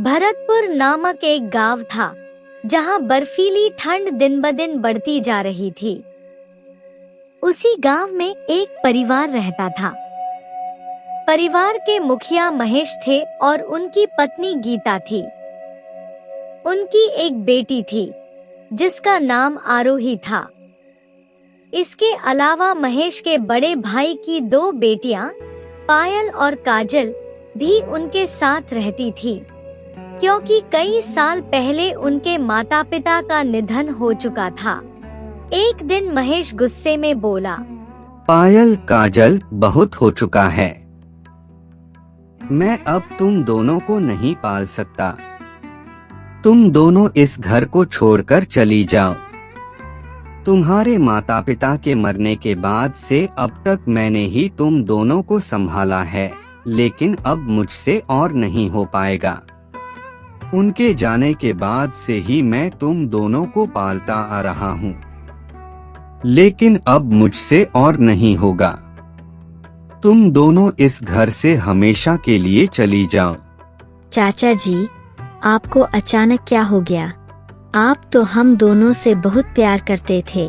भरतपुर नामक एक गांव था जहां बर्फीली ठंड दिन ब दिन बढ़ती जा रही थी। उसी गांव में एक परिवार रहता था। परिवार के मुखिया महेश थे और उनकी पत्नी गीता थी। उनकी एक बेटी थी जिसका नाम आरोही था। इसके अलावा महेश के बड़े भाई की 2 बेटियां पायल और काजल भी उनके साथ रहती थी, क्योंकि कई साल पहले उनके माता पिता का निधन हो चुका था। एक दिन महेश गुस्से में बोला, पायल काजल बहुत हो चुका है, मैं अब तुम दोनों को नहीं पाल सकता। तुम दोनों इस घर को छोड़कर चली जाओ। तुम्हारे माता पिता के मरने के बाद से अब तक मैंने ही तुम दोनों को संभाला है, लेकिन अब मुझसे और नहीं हो पाएगा। उनके जाने के बाद से ही मैं तुम दोनों को पालता आ रहा हूँ, लेकिन अब मुझसे और नहीं होगा। तुम दोनों इस घर से हमेशा के लिए चली जाओ। चाचा जी, आपको अचानक क्या हो गया? आप तो हम दोनों से बहुत प्यार करते थे,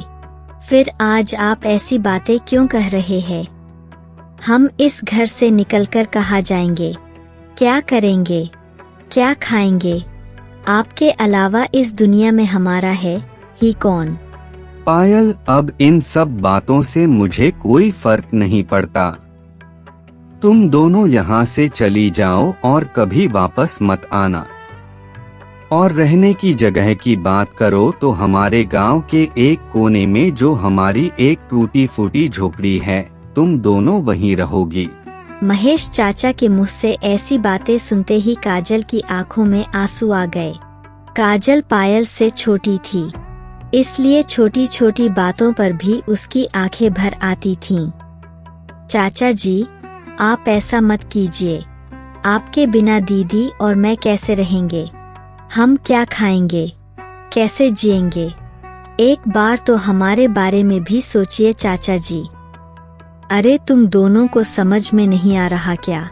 फिर आज आप ऐसी बातें क्यों कह रहे हैं? हम इस घर से निकलकर कहाँ जाएंगे? क्या करेंगे? क्या खाएंगे? आपके अलावा इस दुनिया में हमारा है ही कौन? पायल, अब इन सब बातों से मुझे कोई फर्क नहीं पड़ता। तुम दोनों यहाँ से चली जाओ और कभी वापस मत आना। और रहने की जगह की बात करो तो हमारे गांव के एक कोने में जो हमारी एक टूटी फूटी झोपड़ी है, तुम दोनों वहीं रहोगी। महेश चाचा के मुंह से ऐसी बातें सुनते ही काजल की आंखों में आंसू आ गए। काजल पायल से छोटी थी, इसलिए छोटी छोटी बातों पर भी उसकी आंखें भर आती थीं। चाचा जी, आप ऐसा मत कीजिए। आपके बिना दीदी और मैं कैसे रहेंगे? हम क्या खाएंगे? कैसे जिएंगे? एक बार तो हमारे बारे में भी सोचिए चाचा जी। अरे तुम दोनों को समझ में नहीं आ रहा क्या?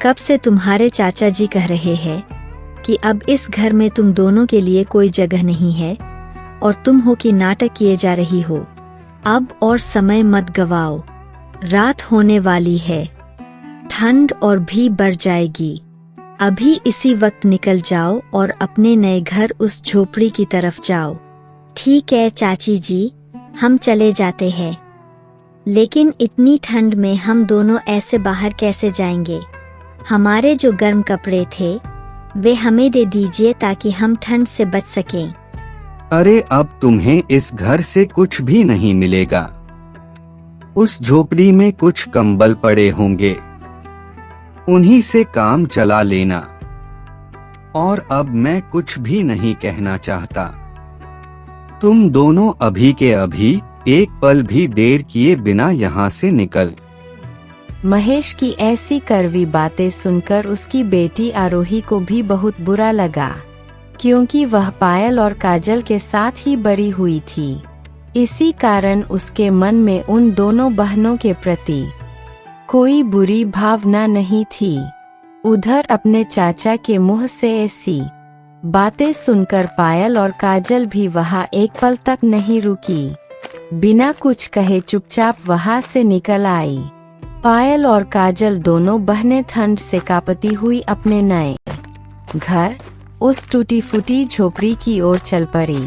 कब से तुम्हारे चाचा जी कह रहे हैं कि अब इस घर में तुम दोनों के लिए कोई जगह नहीं है, और तुम हो कि नाटक किए जा रही हो। अब और समय मत गवाओ, रात होने वाली है, ठंड और भी बढ़ जाएगी। अभी इसी वक्त निकल जाओ और अपने नए घर उस झोपड़ी की तरफ जाओ। ठीक है चाची जी, हम चले जाते हैं, लेकिन इतनी ठंड में हम दोनों ऐसे बाहर कैसे जाएंगे? हमारे जो गर्म कपड़े थे वे हमें दे दीजिए ताकि हम ठंड से बच सकें। अरे अब तुम्हें इस घर से कुछ भी नहीं मिलेगा। उस झोपड़ी में कुछ कंबल पड़े होंगे, उन्हीं से काम चला लेना। और अब मैं कुछ भी नहीं कहना चाहता। तुम दोनों अभी के अभी एक पल भी देर किए बिना यहाँ से निकल। महेश की ऐसी कड़वी बातें सुनकर उसकी बेटी आरोही को भी बहुत बुरा लगा, क्योंकि वह पायल और काजल के साथ ही बड़ी हुई थी। इसी कारण उसके मन में उन दोनों बहनों के प्रति कोई बुरी भावना नहीं थी। उधर अपने चाचा के मुंह से ऐसी बातें सुनकर पायल और काजल भी वहां एक पल तक नहीं रुकी। बिना कुछ कहे चुपचाप वहां से निकल आई। पायल और काजल दोनों बहनें ठंड से कांपती हुई अपने नए घर, उस टूटी फूटी झोपड़ी की ओर चल पड़ी।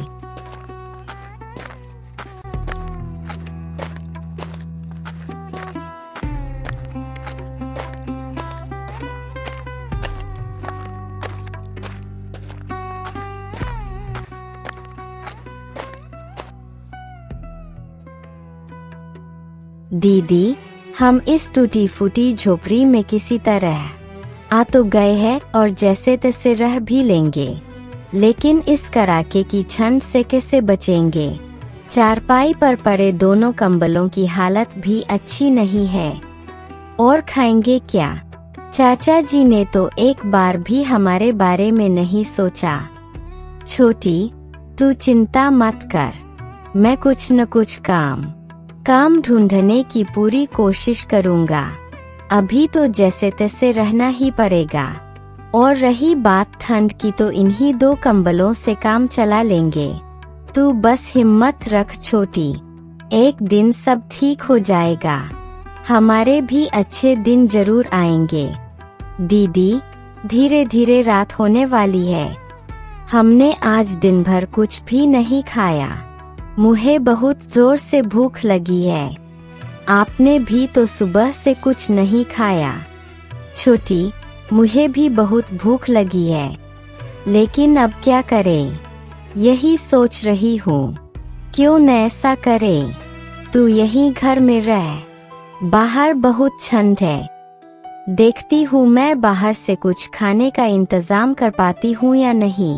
दीदी, हम इस टूटी फूटी झोपड़ी में किसी तरह आ तो गए हैं और जैसे तैसे रह भी लेंगे, लेकिन इस कड़ाके की ठंड से कैसे बचेंगे? चारपाई पर पड़े दोनों कंबलों की हालत भी अच्छी नहीं है, और खाएंगे क्या? चाचा जी ने तो एक बार भी हमारे बारे में नहीं सोचा। छोटी, तू चिंता मत कर, मैं कुछ न कुछ काम ढूंढने की पूरी कोशिश करूंगा। अभी तो जैसे तैसे रहना ही पड़ेगा, और रही बात ठंड की तो इन्हीं 2 कंबलों से काम चला लेंगे। तू बस हिम्मत रख छोटी, एक दिन सब ठीक हो जाएगा। हमारे भी अच्छे दिन जरूर आएंगे। दीदी, धीरे धीरे रात होने वाली है। हमने आज दिन भर कुछ भी नहीं खाया। मुझे बहुत जोर से भूख लगी है। आपने भी तो सुबह से कुछ नहीं खाया। छोटी, मुझे भी बहुत भूख लगी है, लेकिन अब क्या करें? यही सोच रही हूँ, क्यों न ऐसा करें, तू यहीं घर में रह, बाहर बहुत ठंड है। देखती हूँ मैं बाहर से कुछ खाने का इंतजाम कर पाती हूँ या नहीं।